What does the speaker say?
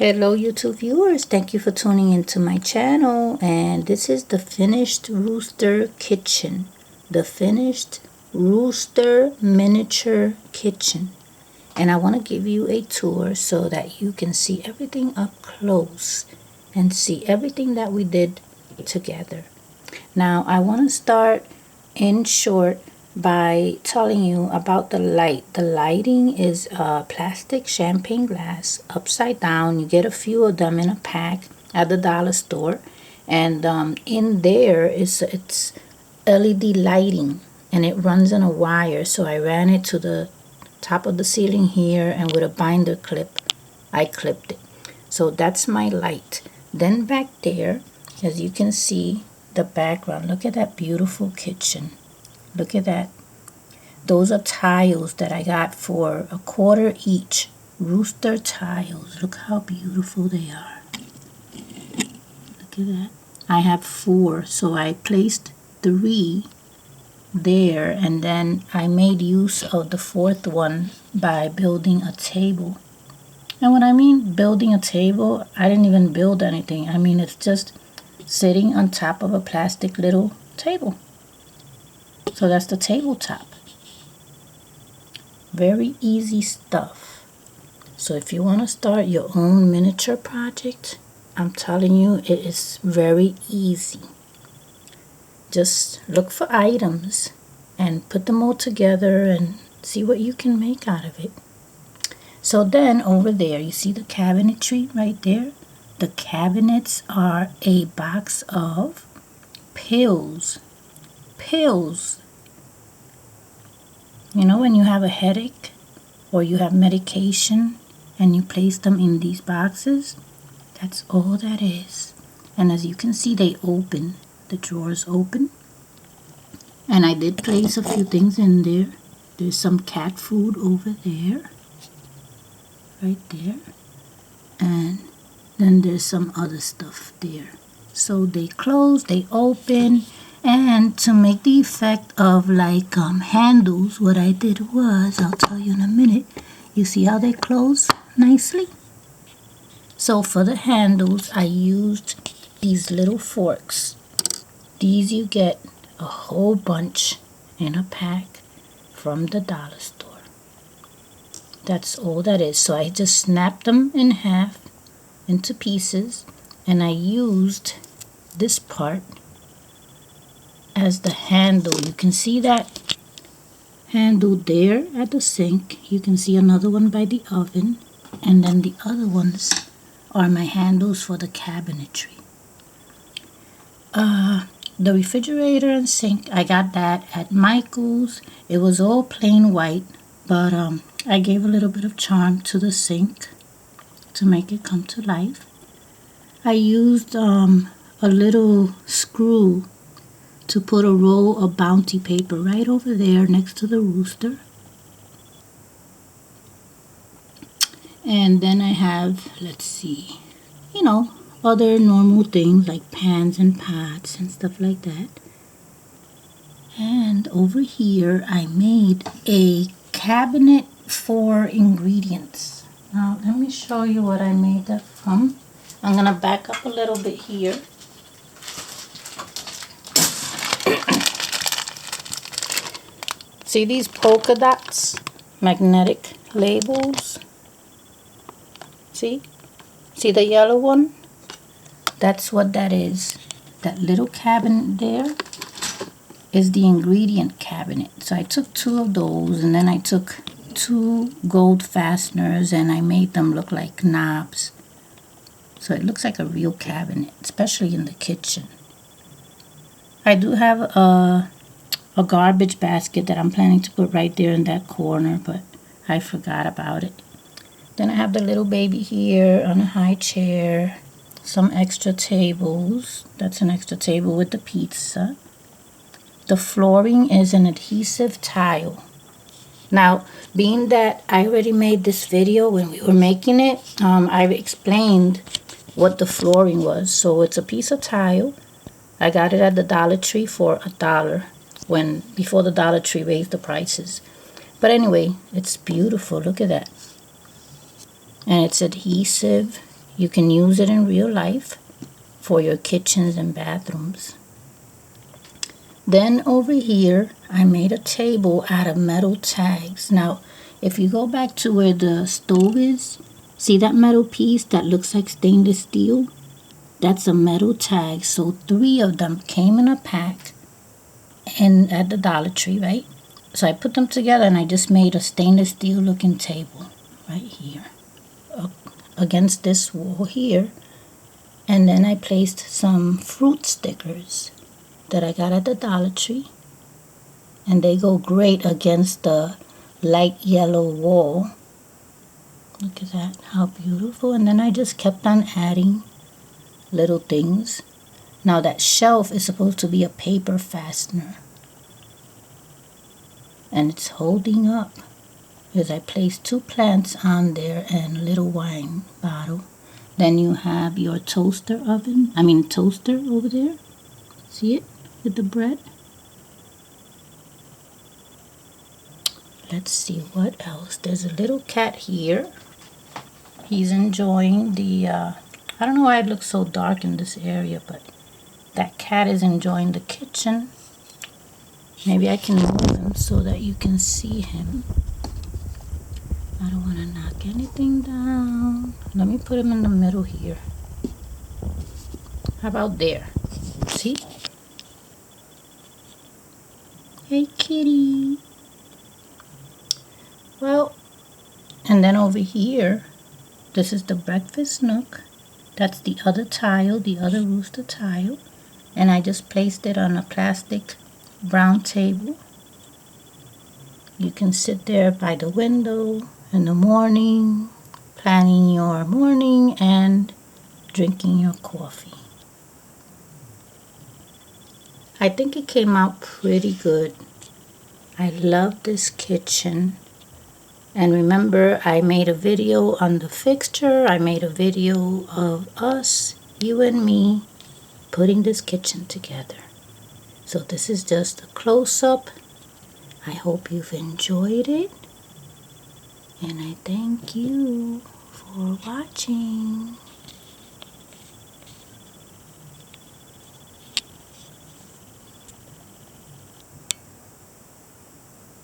Hello YouTube viewers, thank you for tuning into my channel, and this is the finished rooster kitchen, the finished rooster miniature kitchen. And I want to give you a tour so that you can see everything up close and see everything that we did together. Now I want to start in short by telling you about the light. The lighting is plastic champagne glass upside down. You get a few of them in a pack at the dollar store, and in there it's LED lighting, and it runs on a wire. So I ran it to the top of the ceiling here, and with a binder clip I clipped it. So that's my light. Then back there, as you can see, the background, look at that beautiful kitchen. Look at that. Those are tiles that I got for $1 each. Rooster tiles. Look how beautiful they are. Look at that. I have 4, so I placed 3 there, and then I made use of the 4th one by building a table. And when I mean building a table, I didn't even build anything. I mean, it's just sitting on top of a plastic little table. So that's the tabletop. Very easy stuff. So if you want to start your own miniature project, I'm telling you, it is very easy. Just look for items and put them all together and see what you can make out of it. So then over there, you see the cabinetry right there? The cabinets are a box of pills. Pills. You know, when you have a headache or you have medication and you place them in these boxes, that's all that is. And as you can see, they open. The drawers open. And I did place a few things in there. There's some cat food over there. Right there. And then there's some other stuff there. So they close, they open. And to make the effect of like handles, what I did was, I'll tell you in a minute, you see how they close nicely? So for the handles, I used these little forks. These you get a whole bunch in a pack from the dollar store. That's all that is. So I just snapped them in half into pieces, and I used this part as the handle. You can see that handle there at the sink. You can see another one by the oven, and then the other ones are my handles for the cabinetry. The refrigerator and sink, I got that at Michael's. It was all plain white, but I gave a little bit of charm to the sink to make it come to life. I used a little screw to put a roll of bounty paper right over there next to the rooster. And then I have, let's see, you know, other normal things like pans and pots and stuff like that. And over here I made a cabinet for ingredients. Now let me show you what I made that from. I'm gonna back up a little bit here. See these polka dots, magnetic labels? See the yellow one? That's what that is. That little cabinet there is the ingredient cabinet. So I took 2 of those, and then I took 2 gold fasteners, and I made them look like knobs. So it looks like a real cabinet, especially in the kitchen. I do have a garbage basket that I'm planning to put right there in that corner, but I forgot about it. Then I have the little baby here on a high chair. Some extra tables. That's an extra table with the pizza. The flooring is an adhesive tile. Now, being that I already made this video when we were making it, I've explained what the flooring was. So it's a piece of tile. I got it at the Dollar Tree for $1 before the Dollar Tree raised the prices. But anyway, it's beautiful. Look at that. And it's adhesive. You can use it in real life for your kitchens and bathrooms. Then over here, I made a table out of metal tags. Now, if you go back to where the stove is, see that metal piece that looks like stainless steel? That's a metal tag. So 3 of them came in a pack and at the Dollar Tree, right? So I put them together and I just made a stainless steel looking table right here against this wall here. And then I placed some fruit stickers that I got at the Dollar Tree. And they go great against the light yellow wall. Look at that, how beautiful. And then I just kept on adding little things. Now that shelf is supposed to be a paper fastener. And it's holding up because I placed 2 plants on there and a little wine bottle. Then you have your toaster over there. See it with the bread? Let's see what else. There's a little cat here. He's enjoying the, I don't know why it looks so dark in this area, but that cat is enjoying the kitchen. Maybe I can move him so that you can see him. I don't want to knock anything down. Let me put him in the middle here. How about there? See? Hey, kitty. Well, and then over here, this is the breakfast nook. That's the other tile, the other rooster tile. And I just placed it on a plastic brown table. You can sit there by the window in the morning, planning your morning and drinking your coffee. I think it came out pretty good. I love this kitchen. And remember, I made a video on the fixture. I made a video of us, you and me, putting this kitchen together. So this is just a close-up. I hope you've enjoyed it. And I thank you for watching.